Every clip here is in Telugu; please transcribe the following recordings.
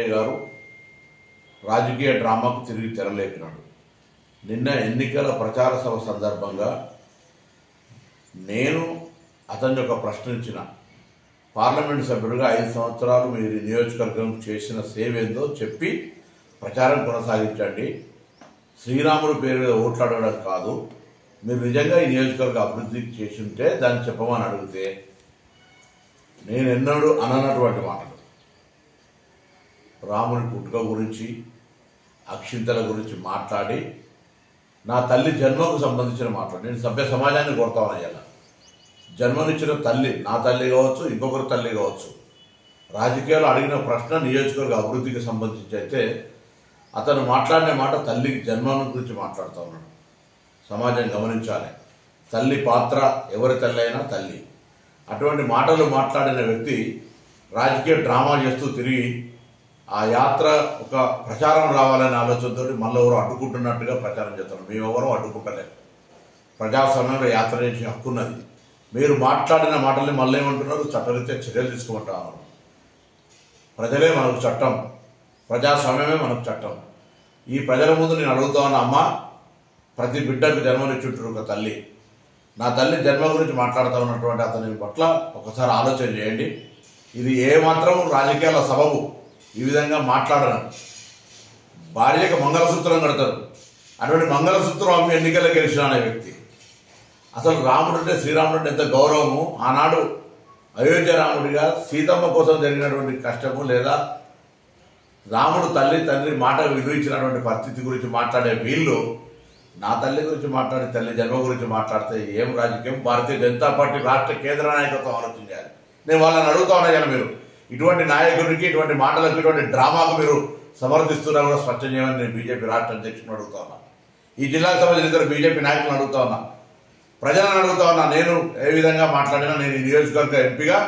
వెంకయ్య గారు రాజకీయ డ్రామాకు తిరిగి తెరలేపినాడు. నిన్న ఎన్నికల ప్రచార సభ సందర్భంగా నేను అతన్ని ఒక ప్రశ్నించిన, పార్లమెంట్ సభ్యుడిగా 5 సంవత్సరాలు మీరు నియోజకవర్గం చేసిన సేవ ఏందో చెప్పి ప్రచారం కొనసాగించండి. శ్రీరాముడు పేరు మీద ఓట్లాడడం కాదు, మీరు నిజంగా ఈ నియోజకవర్గ అభివృద్ధి చేసి ఉంటే దాన్ని చెప్పమని అడిగితే నేను ఎన్నడూ అననటువంటి మాటలు, రాముని పుట్టుక గురించి అక్షింతల గురించి మాట్లాడి నా తల్లి జన్మకు సంబంధించిన మాట్లాడి నేను సభ్య సమాజాన్ని కోరుతామని జన్మనిచ్చిన తల్లి, నా తల్లి కావచ్చు, ఇంకొకరి తల్లి కావచ్చు, రాజకీయాలు అడిగిన ప్రశ్న నియోజకవర్గ అభివృద్ధికి సంబంధించి అయితే అతను మాట్లాడిన మాట తల్లికి జన్మం గురించి మాట్లాడుతూ ఉన్నాడు. సమాజం గమనించాలి, తల్లి పాత్ర ఎవరి తల్లి అయినా తల్లి. అటువంటి మాటలు మాట్లాడిన వ్యక్తి రాజకీయ డ్రామా చేస్తూ తిరిగి ఆ యాత్ర ఒక ప్రచారం రావాలనే ఆలోచనతో మళ్ళీ ఎవరు అడ్డుకుంటున్నట్టుగా ప్రచారం చేస్తారు. మేమెవరూ అడ్డుకుంటలేదు, ప్రజాస్వామ్యంలో యాత్ర చేసే హక్కున్నది. మీరు మాట్లాడిన మాటల్ని మళ్ళీ ఏమంటున్నారు, చట్టరీత్యా చర్యలు తీసుకుంటారు. ప్రజలే మనకు చట్టం, ప్రజాస్వామ్యమే మనకు చట్టం. ఈ ప్రజల ముందు నేను అడుగుతా ఉన్నా, అమ్మ ప్రతి బిడ్డకు జన్మనిచ్చుంటారు ఒక తల్లి, నా తల్లి జన్మ గురించి మాట్లాడుతూ ఉన్నటువంటి అతని పట్ల ఒకసారి ఆలోచన చేయండి. ఇది ఏమాత్రం రాజకీయాల సబబు ఈ విధంగా మాట్లాడడం. భార్యకు మంగళసూత్రం కడతారు, అటువంటి మంగళసూత్రం అమ్మి ఎన్నికల్లో గెలిచిన అనే వ్యక్తి. అసలు రాముడు అంటే శ్రీరాముడు అంటే ఎంత గౌరవము. ఆనాడు అయోధ్య రాముడిగా సీతమ్మ కోసం జరిగినటువంటి కష్టము, లేదా రాముడు తల్లి తండ్రి మాట విలువ ఇచ్చినటువంటి పరిస్థితి గురించి మాట్లాడే వీళ్ళు నా తల్లి గురించి మాట్లాడి తల్లి జన్మ గురించి మాట్లాడితే ఏం రాజకీయం? భారతీయ జనతా పార్టీ రాష్ట్ర కేంద్ర నాయకత్వం ఆలోచించాలి. నేను వాళ్ళని అడుగుతా ఉన్నా కదా, మీరు ఇటువంటి నాయకుడికి, ఇటువంటి మాటలకు, ఇటువంటి డ్రామాకు మీరు సమర్థిస్తున్నా కూడా స్పష్టం చేయమని నేను బీజేపీ రాష్ట్ర అధ్యక్షుని అడుగుతా ఉన్నా. ఈ జిల్లాకు సంబంధించిన బీజేపీ నాయకులను అడుగుతా ఉన్నా, ప్రజలను అడుగుతా ఉన్నా. నేను ఏ విధంగా మాట్లాడినా నేను ఈ నియోజకవర్గ ఎంపీగా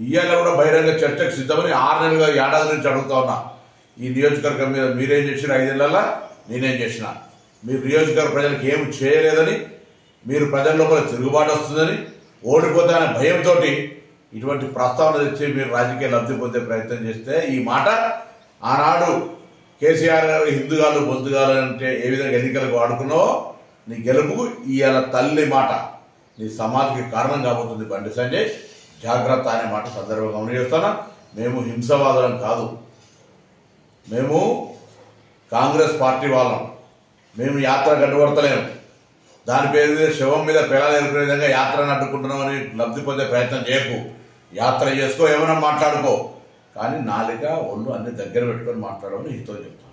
ఇవాళ కూడా బహిరంగ చర్చకు సిద్ధమని 6 నెలలుగా ఏడాది నుంచి అడుగుతా ఉన్నా. ఈ నియోజకవర్గం మీద మీరేం చేసిన 5 నెలల్లో నేనేం చేసిన, మీరు నియోజకవర్గ ప్రజలకు ఏమి చేయలేదని, మీరు ప్రజల లోపల తిరుగుబాటు వస్తుందని, ఓడిపోతానే భయంతో ఇటువంటి ప్రస్తావన తెచ్చి మీరు రాజకీయ లబ్ధి పొందే ప్రయత్నం చేస్తే, ఈ మాట ఆనాడు కేసీఆర్ గారు హిందుగాలు బొందుగాలు అంటే ఏ విధంగా ఎన్నికలకు వాడుకున్నావో నీ గెలుపుకు ఇవాళ తల్లి మాట నీ సమాధికి కారణం కాబోతుంది. బండి సంజయ్ జాగ్రత్త అనే మాట సందర్భంగా గమనిస్తున్నా. మేము హింసవాదులం కాదు, మేము కాంగ్రెస్ పార్టీ వాళ్ళం. మేము యాత్ర గడ్డుపడతలేము, దాని పేరు మీద శవం మీద పిల్లలు ఎదుర్కొనే విధంగా యాత్రను అడ్డుకుంటున్నామని లబ్ధి పొందే ప్రయత్నం చేయకు. యాత్ర చేసుకో, ఏమైనా మాట్లాడుకో, కానీ నాలుక ఒళ్ళు అన్ని దగ్గర పెట్టుకొని మాట్లాడమని హితో చెప్తాను.